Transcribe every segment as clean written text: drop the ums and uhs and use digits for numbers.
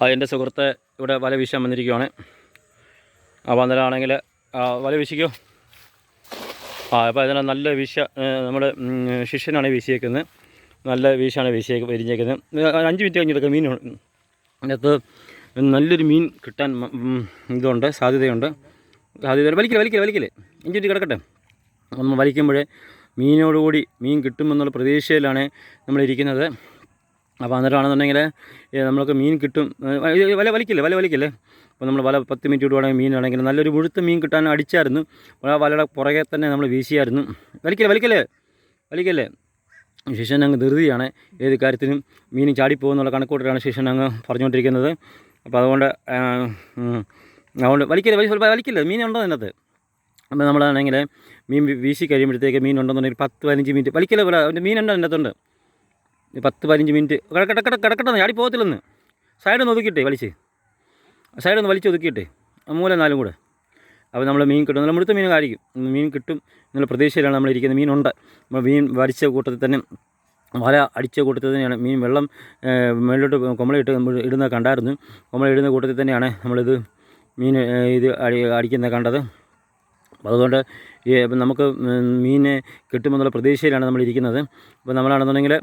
എൻ്റെ സുഹൃത്ത് ഇവിടെ വല വീശാൻ വന്നിരിക്കുകയാണ്. അപ്പോൾ അന്നേരമാണെങ്കിൽ വല വീശിക്കോ. അപ്പോൾ അതിനെ നല്ല നമ്മുടെ ശിഷ്യനാണ് വീശിയേക്കുന്നത്. നല്ല വീശാണ് വിരിഞ്ഞേക്കുന്നത്. 5 മിനിറ്റ് കഴിഞ്ഞിട്ടൊക്കെ മീൻ അതിനകത്ത് നല്ലൊരു മീൻ കിട്ടാൻ സാധ്യതയുണ്ട്. വലിക്കില്ലേ 5 മിനിറ്റ് കിടക്കട്ടെ. നമ്മൾ വലിക്കുമ്പോഴേ മീനോടുകൂടി മീൻ കിട്ടുമെന്നുള്ള പ്രതീക്ഷയിലാണ് നമ്മളിരിക്കുന്നത്. അപ്പോൾ അന്നേരമാണെന്നുണ്ടെങ്കിൽ നമ്മൾക്ക് മീൻ കിട്ടും. വലിക്കില്ലേ. അപ്പോൾ നമ്മൾ വല 10 മിനിറ്റ് വിടുവാണെങ്കിൽ മീനാണെങ്കിൽ നല്ലൊരു മുഴുത്ത മീൻ കിട്ടാൻ അടിച്ചായിരുന്നു. വലയുടെ പുറകെ തന്നെ നമ്മൾ വീശിയായിരുന്നു. വലിക്കല്ലേ. ശിഷ്യൻ അങ്ങ് ധൃതിയാണ്. ഏത് കാര്യത്തിനും മീൻ ചാടിപ്പോകുന്നുള്ള കണക്കൂട്ടിലാണ് ശിഷ്യൻ അങ്ങ് പറഞ്ഞുകൊണ്ടിരിക്കുന്നത്. അപ്പോൾ അതുകൊണ്ട് വലിക്കില്ല. മീനുണ്ടോ അതിനകത്ത്? അപ്പോൾ നമ്മളാണെങ്കിൽ മീൻ വീശി കഴിയുമ്പോഴത്തേക്ക് മീൻ ഉണ്ടെന്നുണ്ടെങ്കിൽ 10-15 മിനിറ്റ് വലിക്കില്ല. അതിൻ്റെ മീനുണ്ടോ അതിനകത്തുണ്ട്. 10-15 മിനിറ്റ് കിടക്കട്ടെന്ന് ചാടി പോകത്തില്ലെന്ന്. സൈഡൊന്ന് വലിച്ചൊതുക്കിയിട്ടെ മൂല 4 കൂടെ. അപ്പോൾ നമ്മൾ മീൻ കിട്ടും. നല്ല മുഴുത്ത മീനായിരിക്കും. മീൻ കിട്ടും എന്നുള്ള പ്രതീക്ഷയിലാണ് നമ്മളിരിക്കുന്നത്. മീനുണ്ട്. നമ്മൾ മീൻ വടിച്ച കൂട്ടത്തിൽ തന്നെ വല അടിച്ച കൂട്ടത്തിൽ തന്നെയാണ് മീൻ വെള്ളം മേളിലോട്ട് കുമളയിട്ട് ഇടുന്ന കണ്ടായിരുന്നു. കുമള ഇടുന്ന കൂട്ടത്തിൽ തന്നെയാണ് നമ്മളിത് മീൻ അടിക്കുന്നത് കണ്ടത്. അതുകൊണ്ട് നമുക്ക് മീനെ കിട്ടുമെന്നുള്ള പ്രതീക്ഷയിലാണ് നമ്മളിരിക്കുന്നത്. അപ്പോൾ നമ്മളാണെന്നുണ്ടെങ്കിൽ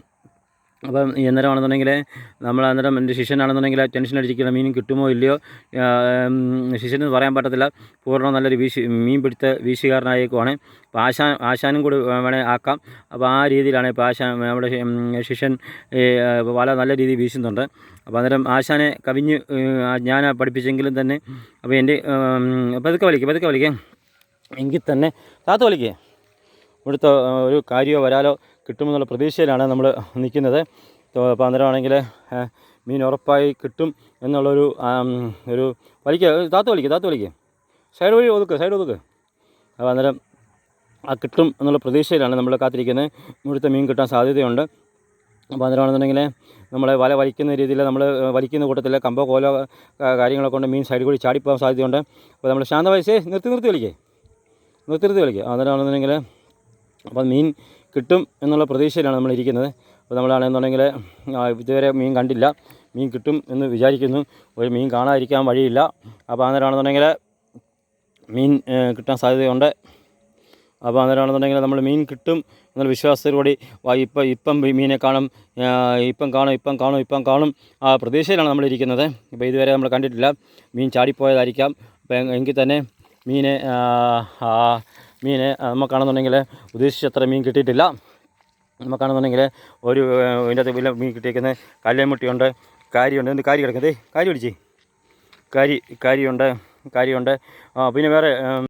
അന്നേരം എൻ്റെ ശിഷ്യനാണെന്നുണ്ടെങ്കിൽ ടെൻഷൻ അടിച്ചിരിക്കുന്ന മീൻ കിട്ടുമോ ഇല്ലയോ ശിഷ്യനെന്ന് പറയാൻ പറ്റത്തില്ല. പൂർണ്ണം നല്ലൊരു മീൻ പിടുത്ത വീശുകാരനായേക്കുവാണ്. അപ്പോൾ ആശാനും കൂടി വേണേൽ ആക്കാം. അപ്പോൾ ആ രീതിയിലാണ് ഇപ്പോൾ നമ്മുടെ ശിഷ്യൻ വല നല്ല രീതിയിൽ വീശുന്നുണ്ട്. അപ്പോൾ അന്നേരം ആശാനെ കവിഞ്ഞ് ഞാൻ പഠിപ്പിച്ചെങ്കിലും തന്നെ അപ്പോൾ എൻ്റെ പതുക്കെ വലിക്കേ എങ്കിൽ തന്നെ താത്ത് വലിക്കേ ഇവിടുത്തെ ഒരു കാര്യമോ വരാലോ കിട്ടുമെന്നുള്ള പ്രതീക്ഷയിലാണ് നമ്മൾ നിൽക്കുന്നത്. അപ്പോൾ അന്നേരമാണെങ്കിൽ മീൻ ഉറപ്പായി കിട്ടും എന്നുള്ളൊരു താത്ത് വലിക്കുക സൈഡ് ഒതുക്ക്. അപ്പോൾ അന്നേരം കിട്ടും എന്നുള്ള പ്രതീക്ഷയിലാണ് നമ്മൾ കാത്തിരിക്കുന്നത്. ഇവിടുത്തെ മീൻ കിട്ടാൻ സാധ്യതയുണ്ട്. അപ്പോൾ അന്നേരമാണെന്നുണ്ടെങ്കിൽ നമ്മളെ വല വലിക്കുന്ന രീതിയിൽ നമ്മൾ വലിക്കുന്ന കൂട്ടത്തിൽ കമ്പോ കോലോ കാര്യങ്ങളൊക്കെ കൊണ്ട് മീൻ സൈഡിൽ കൂടി ചാടിപ്പോകാൻ സാധ്യതയുണ്ട്. അപ്പോൾ നമ്മൾ ശാന്തമായി നിർത്തി വലിക്കുക. അന്നേരമാണെന്നുണ്ടെങ്കിൽ അപ്പോൾ മീൻ കിട്ടും എന്നുള്ള പ്രതീക്ഷയിലാണ് നമ്മളിരിക്കുന്നത്. അപ്പോൾ നമ്മളാണെന്നുണ്ടെങ്കിൽ ഇതുവരെ മീൻ കണ്ടില്ല. മീൻ കിട്ടും എന്ന് വിചാരിക്കുന്നു. ഒരു മീൻ കാണാതിരിക്കാൻ വഴിയില്ല. അപ്പോൾ അന്നേരമാണെന്നുണ്ടെങ്കിൽ മീൻ കിട്ടാൻ സാധ്യതയുണ്ട്. അപ്പോൾ അന്നേരമാണെന്നുണ്ടെങ്കിൽ നമ്മൾ മീൻ കിട്ടും എന്നുള്ള വിശ്വാസത്തോടുകൂടി ഇപ്പം മീനെ കാണും, ഇപ്പം കാണും ആ പ്രതീക്ഷയിലാണ് നമ്മളിരിക്കുന്നത്. ഇപ്പോൾ ഇതുവരെ നമ്മൾ കണ്ടിട്ടില്ല. മീൻ ചാടിപ്പോയതായിരിക്കാം. അപ്പോൾ എങ്കിൽ തന്നെ മീനെ നമുക്കാണെന്നുണ്ടെങ്കിൽ ഉദ്ദേശിച്ചത്ര മീൻ കിട്ടിയിട്ടില്ല. നമുക്കാണെന്നുണ്ടെങ്കിൽ ഇതിൻ്റെ അകത്ത് വലിയ മീൻ കിട്ടിയിരിക്കുന്നത് കല്ലേമുട്ടിയുണ്ട്, കാരിയുണ്ട്. എന്ത് കാരി കിടക്കുന്നത്? കാരി പിടിച്ചേ. കാരിയുണ്ട്. പിന്നെ വേറെ